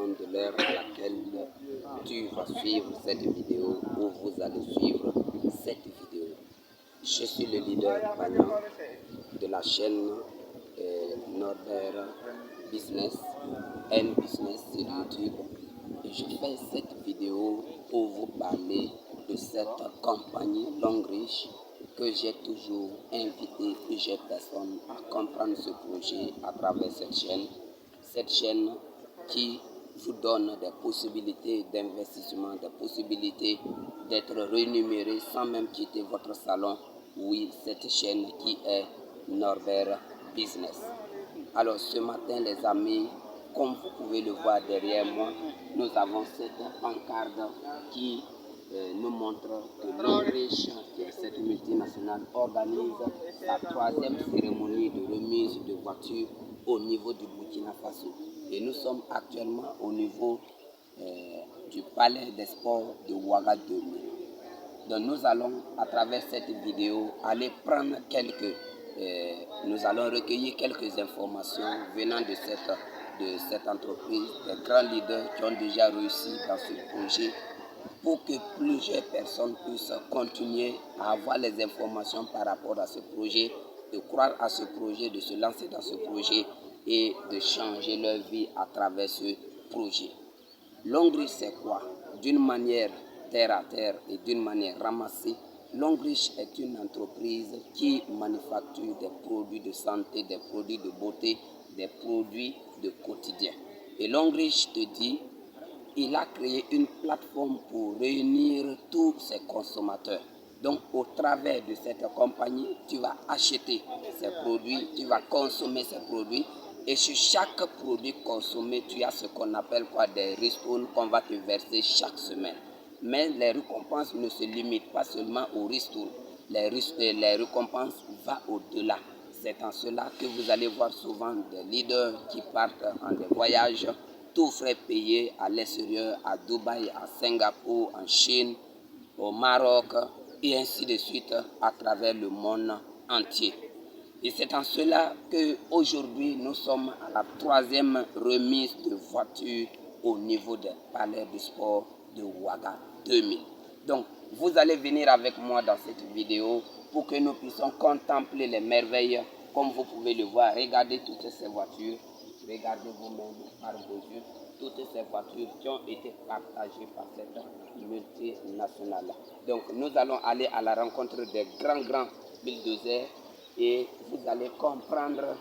fonction de l'heure à laquelle tu vas suivre cette vidéo ou vous allez suivre cette vidéo. Je suis le leader Bagnan de la chaîne Norbert Business and Business sur YouTube. Et je fais cette vidéo pour vous parler de cette compagnie Longreach que j'ai toujours invité plusieurs personnes à comprendre ce projet à travers cette chaîne qui vous donne des possibilités d'investissement, des possibilités d'être rémunéré sans même quitter votre salon. Oui, cette chaîne qui est Norbert Business. Alors ce matin les amis, comme vous pouvez le voir derrière moi, nous avons cette pancarte qui nous montre que Longreach, cette multinationale, organise la 3e cérémonie de remise de voitures au niveau du Burkina Faso. Et nous sommes actuellement au niveau du Palais des Sports de Ouaga 2000. Donc nous allons à travers cette vidéo aller prendre nous allons recueillir quelques informations venant de cette entreprise, des grands leaders qui ont déjà réussi dans ce projet, pour que plusieurs personnes puissent continuer à avoir les informations par rapport à ce projet, de croire à ce projet, de se lancer dans ce projet et de changer leur vie à travers ce projet. Longreach, c'est quoi? D'une manière terre à terre et d'une manière ramassée, Longreach est une entreprise qui manufacture des produits de santé, des produits de beauté, des produits de quotidien. Et Longreach te dit, il a créé une plateforme pour réunir tous ses consommateurs. Donc au travers de cette compagnie, tu vas acheter ces produits, tu vas consommer ces produits. Et sur chaque produit consommé, tu as ce qu'on appelle des ristournes qu'on va te verser chaque semaine. Mais les récompenses ne se limitent pas seulement aux ristournes. Les récompenses vont au-delà. C'est en cela que vous allez voir souvent des leaders qui partent en des voyages, tout frais payés à l'extérieur, à Dubaï, à Singapour, en Chine, au Maroc, et ainsi de suite à travers le monde entier. Et c'est en cela qu'aujourd'hui, nous sommes à la 3e remise de voitures au niveau des palais de sport de Ouaga 2000. Donc, vous allez venir avec moi dans cette vidéo pour que nous puissions contempler les merveilles. Comme vous pouvez le voir, regardez toutes ces voitures. Regardez vous-même par vos yeux toutes ces voitures qui ont été partagées par cette multinationale. Donc, nous allons aller à la rencontre des grands bulldozers. Et vous allez comprendre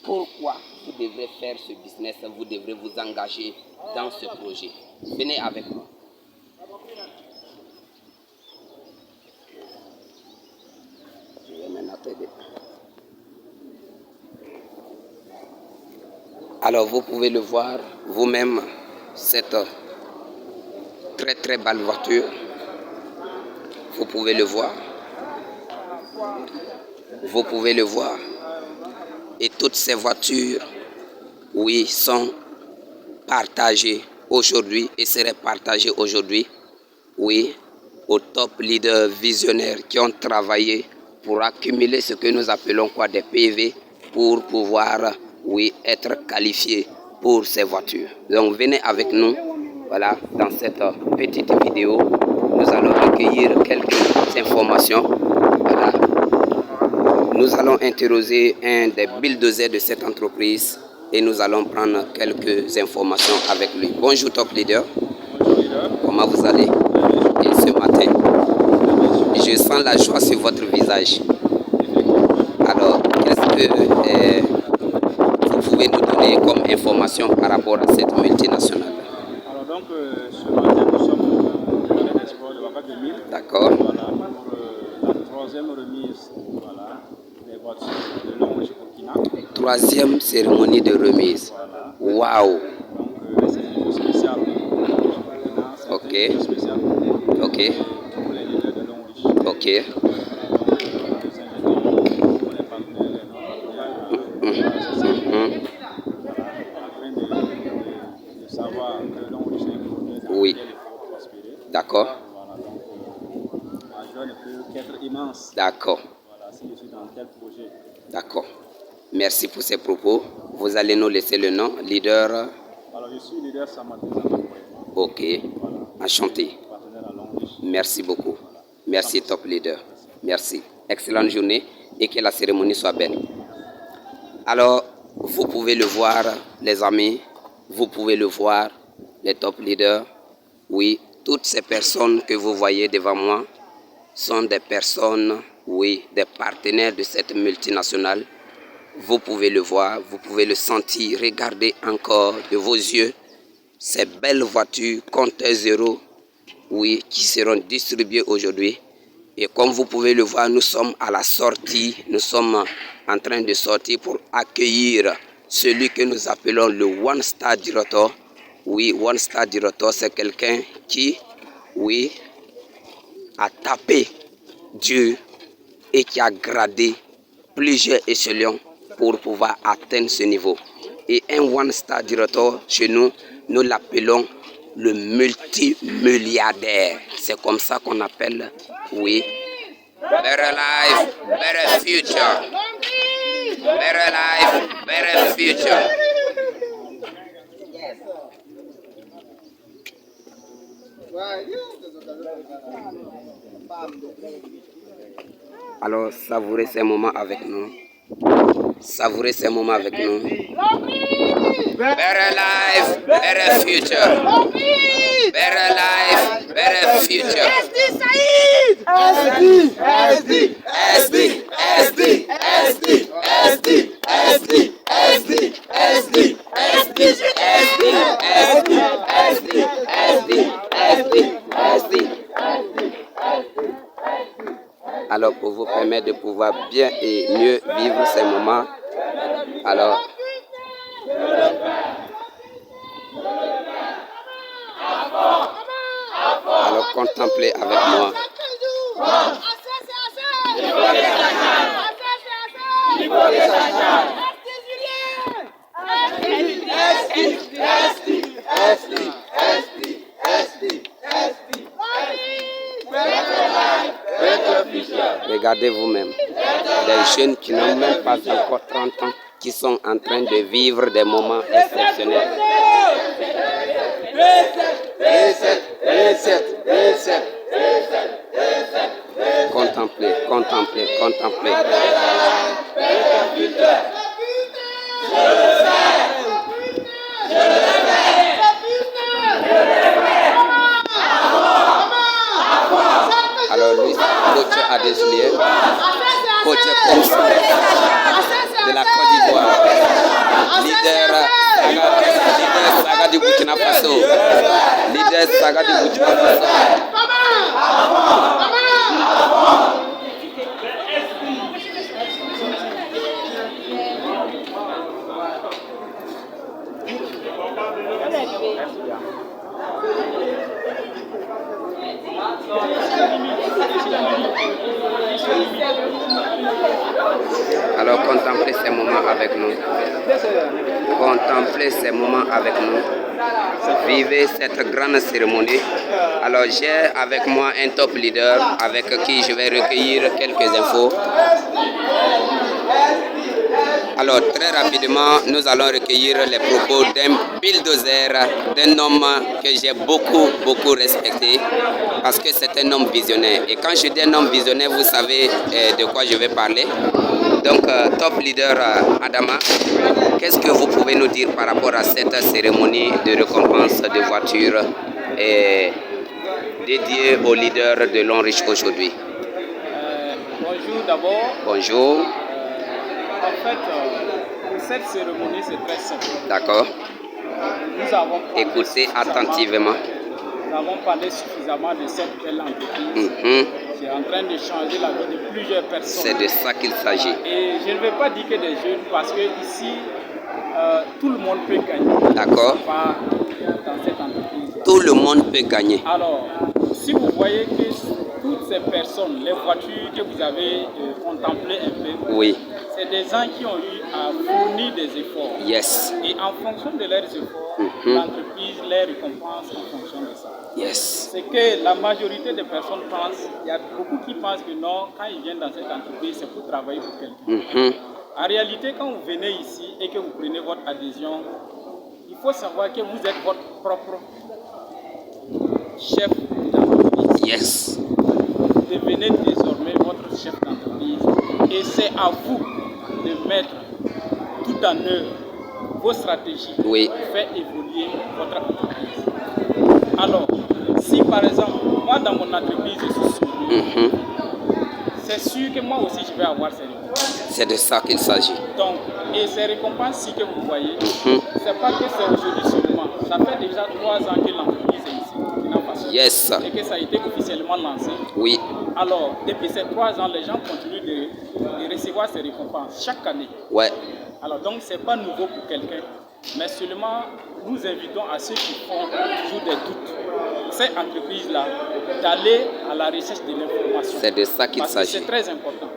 pourquoi vous devrez faire ce business, vous devrez vous engager dans ce projet. Venez avec moi. Je vais maintenant t'aider. Alors vous pouvez le voir vous-même, cette très belle voiture. Vous pouvez le voir. Vous pouvez le voir. Et toutes ces voitures, oui, sont partagées aujourd'hui et seraient partagées aujourd'hui, oui, aux top leaders visionnaires qui ont travaillé pour accumuler ce que nous appelons des PV pour pouvoir, oui, être qualifiés pour ces voitures. Donc venez avec nous, voilà, dans cette petite vidéo, nous allons recueillir quelques informations, voilà. Nous allons interroger un des bulldozers de cette entreprise et nous allons prendre quelques informations avec lui. Bonjour top leader. Comment vous allez? Et ce matin, je sens la joie sur votre visage. Alors, qu'est-ce que vous pouvez nous donner comme information par rapport à cette multinationale? Alors donc, ce matin, nous sommes au Palais des Sports de Ouaga 2000. D'accord. Voilà, pour la 3e remise, voilà, des voitures de Longreach Burkina. 3e cérémonie de remise. Voilà. Waouh. Donc, c'est un jour spécial. Ok. C'est un jour spécial. Ok. Pour les leaders de Longreach. Ok. Nous invitons tous les partenaires et nos partenaires à cette cérémonie. Afin de savoir que Longreach est un produit dans Oui. lequel il faut prospérer. D'accord. Voilà, donc ma joie ne peut qu'être immense. D'accord. Voilà, si je suis dans tel projet. D'accord. Merci pour ces propos. Vous allez nous laisser le nom, leader Alors, je suis leader Samadé Zanakoye. Ok, Voilà. enchanté. Partenaire à Longue Riche. Merci beaucoup. Merci, top leader. Merci. Excellente journée et que la cérémonie soit belle. Alors, vous pouvez le voir, les amis. Vous pouvez le voir, les top leaders. Oui, toutes ces personnes que vous voyez devant moi sont des personnes, oui, des partenaires de cette multinationale. Vous pouvez le voir, vous pouvez le sentir. Regardez encore de vos yeux ces belles voitures compteur zéro, oui, qui seront distribuées aujourd'hui. Et comme vous pouvez le voir, nous sommes à la sortie, nous sommes en train de sortir pour accueillir celui que nous appelons le One Star Director. Oui, One Star Director, c'est quelqu'un qui, oui, a tapé Dieu et qui a gradé plusieurs échelons pour pouvoir atteindre ce niveau. Et un One Star Director, chez nous, nous l'appelons le multimilliardaire. C'est comme ça qu'on appelle, oui, better life, better future. Better life, better future. Alors, savourez ces moments avec nous. Savourez ces moments avec nous. Better life, better future. Better life, better future. SD Saïd! SD! SD! SD! SD! SD! SD! SD! SD! Alors, pour vous permettre de pouvoir bien et mieux vivre ces moments, alors contemplez avec moi. Regardez vous-même, des jeunes qui n'ont même pas encore 30 ans, qui sont en train de vivre des moments exceptionnels. Contemplez, contemplez, contemplez. Alors lui, coach Adeslier, coach de la Côte d'Ivoire, leader Saga du Burkina Faso, leader Saga du Burkina Faso. Alors contemplez ces moments avec nous. Contemplez ces moments avec nous. Vivez cette grande cérémonie. Alors j'ai avec moi un top leader avec qui je vais recueillir quelques infos. Alors très rapidement, nous allons recueillir les propos d'un bulldozer, d'un homme que j'ai beaucoup respecté parce que c'est un homme visionnaire. Et quand je dis un homme visionnaire, vous savez de quoi je vais parler. Donc top leader Adama, qu'est-ce que vous pouvez nous dire par rapport à cette cérémonie de récompense de voitures dédiée au leader de Longrich aujourd'hui? Bonjour d'abord. Bonjour. En fait, pour cette cérémonie, c'est très simple. D'accord. Nous avons écoutez attentivement. Nous avons parlé suffisamment de cette belle entreprise qui est en train de changer la vie de plusieurs personnes. C'est de ça qu'il s'agit. Et je ne vais pas dire que des jeunes parce que ici, tout le monde peut gagner. D'accord. Dans cette entreprise. Tout le monde peut gagner. Alors, si vous voyez que toutes ces personnes, les voitures que vous avez contemplées un peu, oui, c'est des gens qui ont eu à fournir des efforts. Yes. Et en fonction de leurs efforts, l'entreprise les récompense en fonction de ça. Yes. C'est que la majorité des personnes pensent, il y a beaucoup qui pensent que non, quand ils viennent dans cette entreprise, c'est pour travailler pour quelqu'un. En réalité, quand vous venez ici et que vous prenez votre adhésion, il faut savoir que vous êtes votre propre chef d'entreprise. Yes. Devenez désormais votre chef d'entreprise et c'est à vous de mettre tout en œuvre vos stratégies Oui. pour faire évoluer votre entreprise. Alors, si par exemple, moi dans mon entreprise, je suis sourd, c'est sûr que moi aussi je vais avoir ces récompenses. C'est de ça qu'il s'agit. Donc, et ces récompenses-ci que vous voyez, c'est pas que c'est aujourd'hui seulement. Ça fait déjà 3 ans que l'entreprise est ici, au Burkina Faso. Yes. Et que ça a été officiellement lancé. Oui. Alors, depuis ces 3 ans, les gens continuent de recevoir ces récompenses chaque année. Ouais. Alors, donc, ce n'est pas nouveau pour quelqu'un, mais seulement nous invitons à ceux qui font toujours des doutes, ces entreprises-là, d'aller à la recherche de l'information. C'est de ça qu'il Parce que s'agit. c'est très important.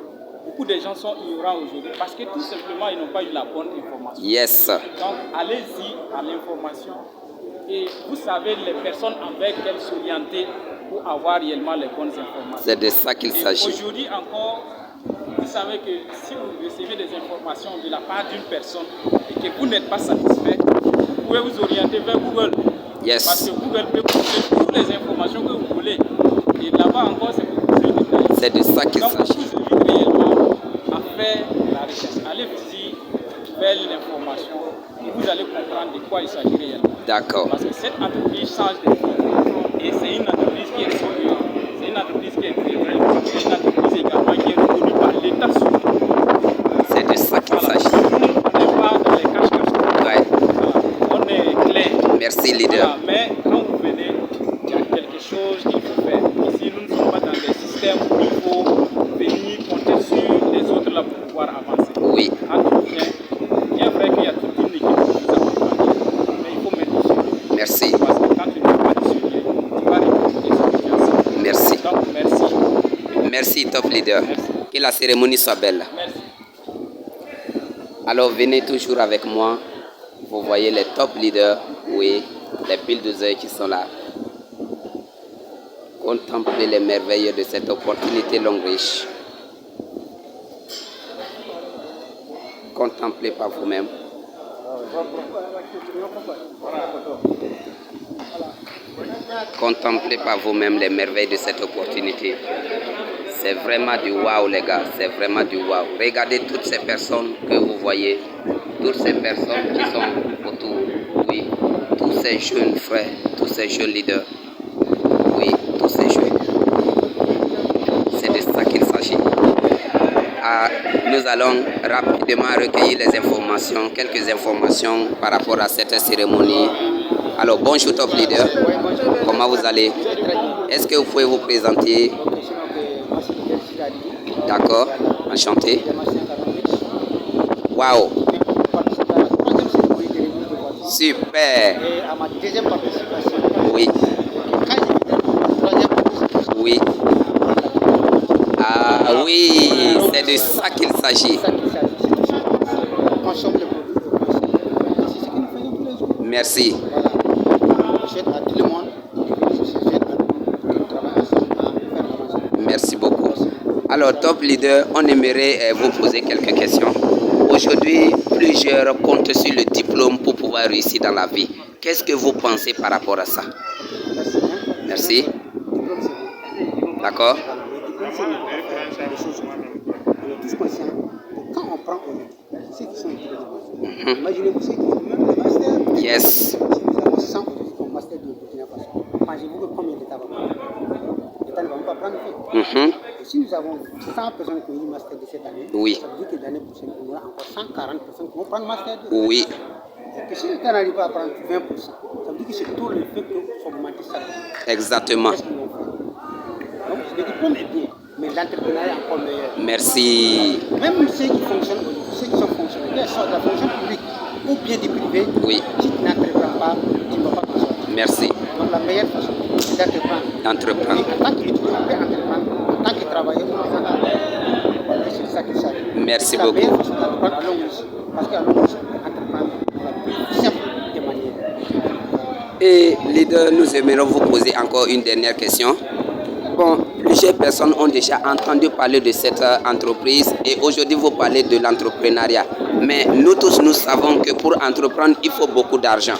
Beaucoup de gens sont ignorants aujourd'hui parce que tout simplement, ils n'ont pas eu la bonne information. Yes. Donc, allez-y à l'information et vous savez les personnes envers lesquelles s'orienter pour avoir réellement les bonnes informations. C'est de ça qu'il s'agit. Aujourd'hui encore, vous savez que si vous recevez des informations de la part d'une personne et que vous n'êtes pas satisfait, vous pouvez vous orienter vers Google. Yes. Parce que Google peut vous donner toutes les informations que vous voulez. Et là-bas encore, c'est pour vous détailler. C'est de ça qu'il Donc, je s'agit. vous invite réellement à faire la recherche. Allez-y vers l'information et vous allez comprendre de quoi il s'agit réellement. D'accord. Parce que cette entreprise change de vie. Et c'est une entreprise qui est sérieuse. C'est une entreprise qui est très vraie. C'est une entreprise également qui est reconnue par l'État surtout. C'est de ça qu'il Voilà. s'agit. On n'est pas dans les caches-caches. Ouais. Voilà. On est clair. Merci, leader. Voilà. Mais quand vous venez, il y a quelque chose qu'il faut faire. Ici, nous ne sommes pas dans des systèmes où il faut venir compter sur les autres là pour pouvoir avancer. Oui. Bien vrai qu'il y a toute une équipe qui vous accompagne, mais il faut mettre sur lui. Merci. Parce que quand tu ne mets pas sur lui, tu vas récolter ce que tu as fait. Merci. Donc, merci. Merci, top leader. Merci. Que la cérémonie soit belle. Merci. Alors, venez toujours avec moi. Vous voyez les top leaders, oui, les bulldozers qui sont là. Contemplez les merveilles de cette opportunité longue riche. Contemplez par vous-même. Contemplez par vous-même les merveilles de cette opportunité. C'est vraiment du waouh, les gars. C'est vraiment du waouh. Regardez toutes ces personnes que vous voyez. Toutes ces personnes qui sont autour. Oui. Tous ces jeunes frères. Tous ces jeunes leaders. Oui. Tous ces jeunes. C'est de ça qu'il s'agit. Nous allons rapidement recueillir les informations. Quelques informations par rapport à cette cérémonie. Alors, bonjour top leader. Comment vous allez? Est-ce que vous pouvez vous présenter? D'accord, enchanté. Waouh. Super. Et à ma deuxième participation, Oui, oui. Ah oui, c'est de ça qu'il s'agit. consomme le produit. C'est ce que nous faisons tous les jours. Merci. Voilà. Je souhaite à tout le monde de se souhaite à nous travailler ensemble à faire avancer. Merci beaucoup. Alors, top leader, on aimerait vous poser quelques questions. Aujourd'hui, plusieurs comptent sur le diplôme pour pouvoir réussir dans la vie. Qu'est-ce que vous pensez par rapport à ça? Merci bien. Merci. Diplôme, c'est bon. D'accord? Voilà, le diplôme, c'est bon. Les choses sont on est tous conscients que quand on prend ceux qui sont étudiants, imaginez-vous ceux qui ont même le master. Yes. Si nous avons 100 au master de Burkina Faso, pensez-vous que combien d'États va prendre? L'État ne va même pas prendre feu. Et si nous avons 100 personnes qui ont eu le master de cette année, Oui. ça veut dire que l'année prochaine, on aura encore 140 personnes qui vont prendre master 2. Oui. Et que si l'État n'arrive pas à prendre 20%, ça veut dire que c'est tout le fait que augmenter ça. Exactement. Qu'est-ce qu'ils vont faire? Donc le diplôme est bien, mais l'entrepreneuriat est encore meilleur. Merci. Même ceux qui fonctionnent, ceux qui sont fonctionnaires, soit de la fonction publique ou bien du privé, Oui. si tu n'entreprends pas, tu ne vas pas t'en sortir. Merci. Donc la meilleure façon, c'est d'entreprendre. D'entreprendre. Et en tant qu'étudiant, on peut entreprendre. En tant que travailleur, on peut entreprendre. Voilà, c'est ça qui s'arrive. Merci la beaucoup. meilleure façon d'entreprendre à longue aussi. Parce qu'à longue aussi, on peut entreprendre de la plus simple des manières. Et leader, nous aimerions vous poser encore une dernière question. Bon, plusieurs personnes ont déjà entendu parler de cette entreprise et aujourd'hui vous parlez de l'entrepreneuriat. Mais nous tous, nous savons que pour entreprendre, il faut beaucoup d'argent.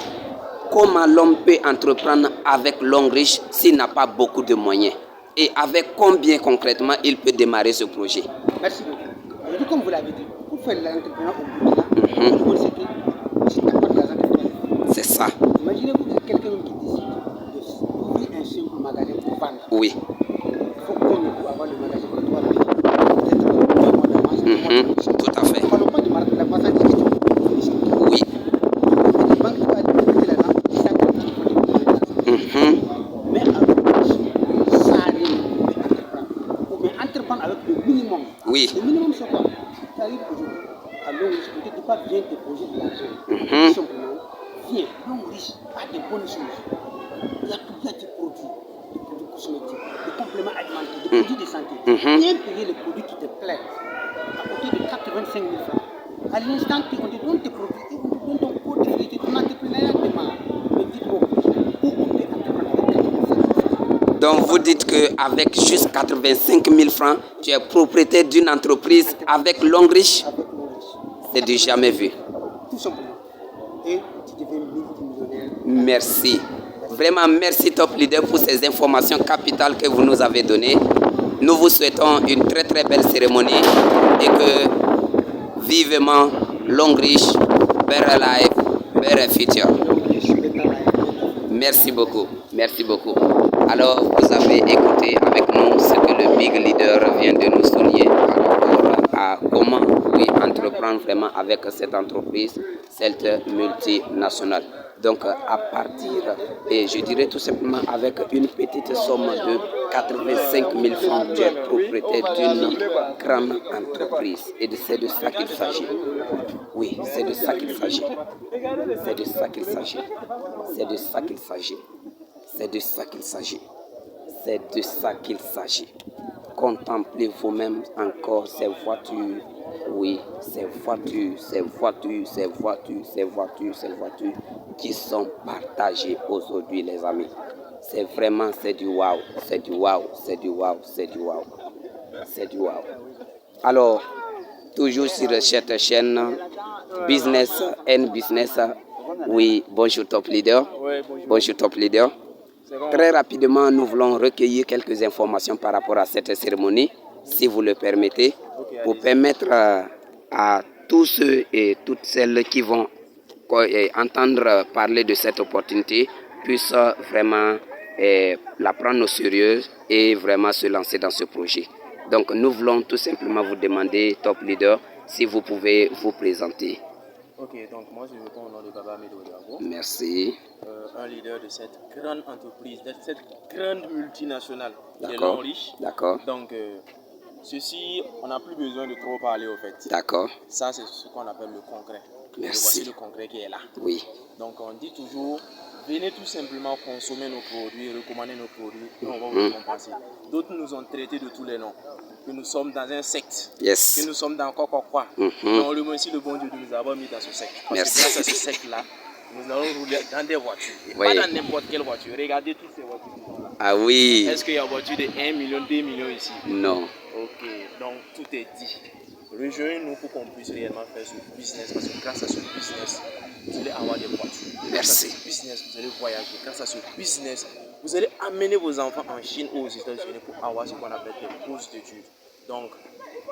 comment l'homme peut entreprendre avec Longreach s'il n'a pas beaucoup de moyens? Et avec combien concrètement il peut démarrer ce projet? Merci beaucoup. Et comme vous l'avez dit, pour faire l'entrepreneuriat au Burkina, si tu n'as pas d'argent, tu dois. C'est ça. Imaginez-vous que quelqu'un qui décide d'ouvrir un simple magasin pour vendre. Oui. Il faut qu'on ait avoir le magasin pour toi payer. Tout à fait. Ne parlons pas de la marchandise. Oui. Les banques doivent déposer l'argent, ils savent qu'ils vont déposer. Mais ça arrive mais entreprendre avec le minimum. Oui. Le minimum, c'est quoi? Ça arrive aujourd'hui. À Longreach, peut-être pas bien déposer de l'argent. Tout simplement, viens, Longreach a des bonnes choses. Il y a des produits cosmétiques, des compléments alimentaires, des produits de santé. Viens payer les produits qui te plaisent à côté de 85 000 francs. À l'instant, on te donne tes produits et on te donne ton code de fidélité, ton entrepreneuriat démarre. Mais dites-moi, où on peut entreprendre avec 85 000 francs? Donc vous dites qu'avec juste 85 000 francs, tu es propriétaire d'une entreprise avec Longreach? Avec Longreach. C'est du jamais vu. Tout simplement. Et tu deviens multimillionnaire. Merci. Vraiment, merci Top Leader pour ces informations capitales que vous nous avez données. Nous vous souhaitons une très très belle cérémonie et que vivement Longreach, better life, better future. Merci beaucoup. Merci beaucoup. Alors, vous avez écouté avec nous ce que le Big Leader vient de nous souligner par rapport à comment entreprendre vraiment avec cette entreprise, cette multinationale. Donc, à partir, et je dirais tout simplement avec une petite somme de 85 000 francs, tu es propriétaire d'une grande entreprise. Et c'est de ça qu'il s'agit. Oui, c'est de ça qu'il s'agit. C'est de ça qu'il s'agit. C'est de ça qu'il s'agit. C'est de ça qu'il s'agit. C'est de ça qu'il s'agit. Contemplez vous-même encore ces voitures. Oui, ces voitures qui sont partagées aujourd'hui, les amis. C'est vraiment, c'est du waouh, c'est du waouh, c'est du waouh, c'est du waouh, c'est du waouh. Alors, toujours sur cette chaîne Business and Business. Oui, bonjour Top Leader. Bonjour Top Leader. Très rapidement, nous voulons recueillir quelques informations par rapport à cette cérémonie, si vous le permettez, pour permettre à tous ceux et toutes celles qui vont entendre parler de cette opportunité puissent vraiment la prendre au sérieux et vraiment se lancer dans ce projet. Donc, nous voulons tout simplement vous demander, Top Leader, si vous pouvez vous présenter. Ok, donc moi je réponds au nom de Baba Medo Diabo. Merci. Un leader de cette grande entreprise, de cette grande multinationale qui est D'accord. Longreach. D'accord. Donc, ceci, on n'a plus besoin de trop parler au fait. D'accord. Ça, c'est ce qu'on appelle le concret. Merci. Et voici le concret qui est là. Oui. Donc, on dit toujours, venez tout simplement consommer nos produits, recommander nos produits, et on va vous récompenser. D'autres nous ont traités de tous les noms. Que nous sommes dans un secte, Yes. que nous sommes dans quoi. Non, le merci le bon Dieu de nous avoir mis dans ce secte. Parce Merci. que grâce à ce secte-là, nous allons rouler dans des voitures. Oui. Pas dans n'importe quelle voiture. Regardez toutes ces voitures qui sont là. Ah oui. Est-ce qu'il y a une voiture de 1 million, 2 millions ici? Non. Ok, donc tout est dit. Rejoignez-nous pour qu'on puisse réellement faire ce business. Parce que grâce à ce business, vous allez avoir des voitures. Grâce à ce business, vous allez voyager. Grâce à ce business, vous allez amener vos enfants en Chine ou aux États-Unis pour avoir ce qu'on appelle des bourses d'études. Donc,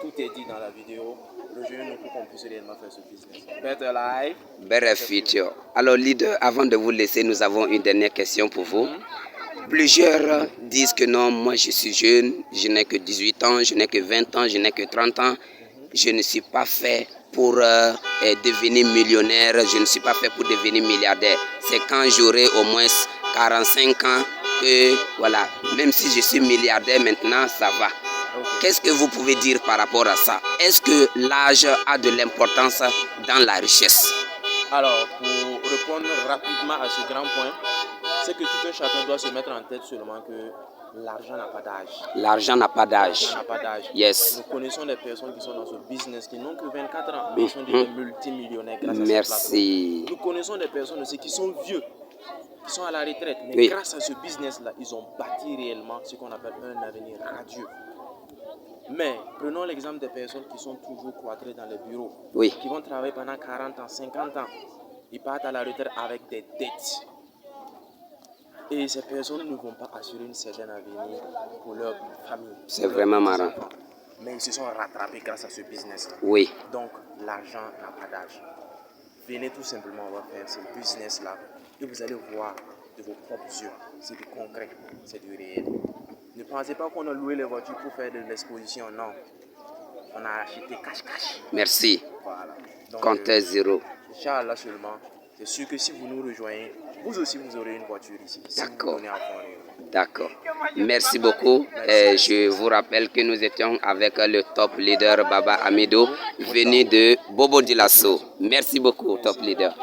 tout est dit dans la vidéo. Rejoignez-nous pour qu'on puisse réellement faire ce business. Better life. Better future. Alors, leader, avant de vous laisser, nous avons une dernière question pour vous. Plusieurs disent que non, moi je suis jeune, je n'ai que 18 ans, je n'ai que 20 ans, je n'ai que 30 ans. Je ne suis pas fait pour devenir millionnaire, je ne suis pas fait pour devenir milliardaire. C'est quand j'aurai au moins 45 ans que, voilà, même si je suis milliardaire maintenant, ça va. Qu'est-ce que vous pouvez dire par rapport à ça? Est-ce que l'âge a de l'importance dans la richesse? Alors, pour répondre rapidement à ce grand point, c'est que tout un chacun doit se mettre en tête seulement que l'argent n'a pas d'âge. L'argent n'a pas d'âge. L'argent n'a pas d'âge. Yes. Nous connaissons des personnes qui sont dans ce business qui n'ont que 24 ans, mais ils sont des multimillionnaires grâce à ce Merci. plateau. Nous connaissons des personnes aussi qui sont vieux, qui sont à la retraite, mais Oui. grâce à ce business-là, ils ont bâti réellement ce qu'on appelle un avenir radieux. Mais prenons l'exemple des personnes qui sont toujours cloîtrées dans les bureaux, Oui. qui vont travailler pendant 40 ans, 50 ans. Ils partent à la retraite avec des dettes. Et ces personnes ne vont pas assurer une certaine avenir pour leur famille. C'est vraiment marrant. Enfants. Mais ils se sont rattrapés grâce à ce business-là. Oui. Donc, l'argent n'a pas d'âge. Venez tout simplement, on va faire ce business-là et vous allez voir de vos propres yeux. C'est du concret, c'est du réel. Ne pensez pas qu'on a loué les voitures pour faire de l'exposition, non. On a acheté cash. Merci. Voilà. Donc, Compteur zéro. Inch'Allah seulement, c'est sûr que si vous nous rejoignez, vous aussi vous aurez une voiture ici. D'accord. Si vous donnez à fond réellement. D'accord. Merci beaucoup. Je vous rappelle que nous étions avec le top leader Baba Hamido, venu de Bobo Dioulasso. Merci beaucoup, top leader.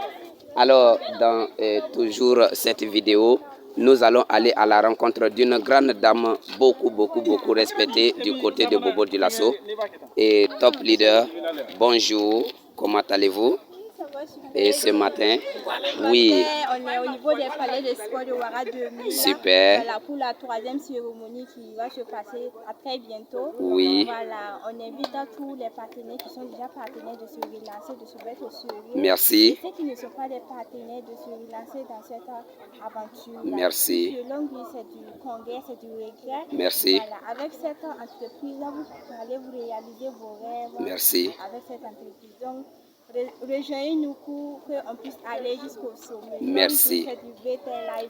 Alors, dans toujours cette vidéo, nous allons aller à la rencontre d'une grande dame beaucoup respectée du côté de Bobo Dioulasso. Et top leader, bonjour, comment allez-vous? Et ce matin, oui. On est au niveau des palais de sport de Ouara 2000. Super. Voilà, pour la 3e cérémonie qui va se passer à très bientôt. Oui. Voilà, on invite à tous les partenaires qui sont déjà partenaires de se relancer, de se mettre au sérieux. Merci. Et ceux qui ne sont pas des partenaires, de se relancer dans cette aventure. Merci. Selon lui, c'est du congrès, c'est du regret. Merci. Voilà, avec cette entreprise-là, vous allez vous réaliser vos rêves. Merci. Avec cette entreprise. Donc, rejoignez-nous pour qu'on puisse aller jusqu'au sommet. Merci. Donc, c'est du VT Live.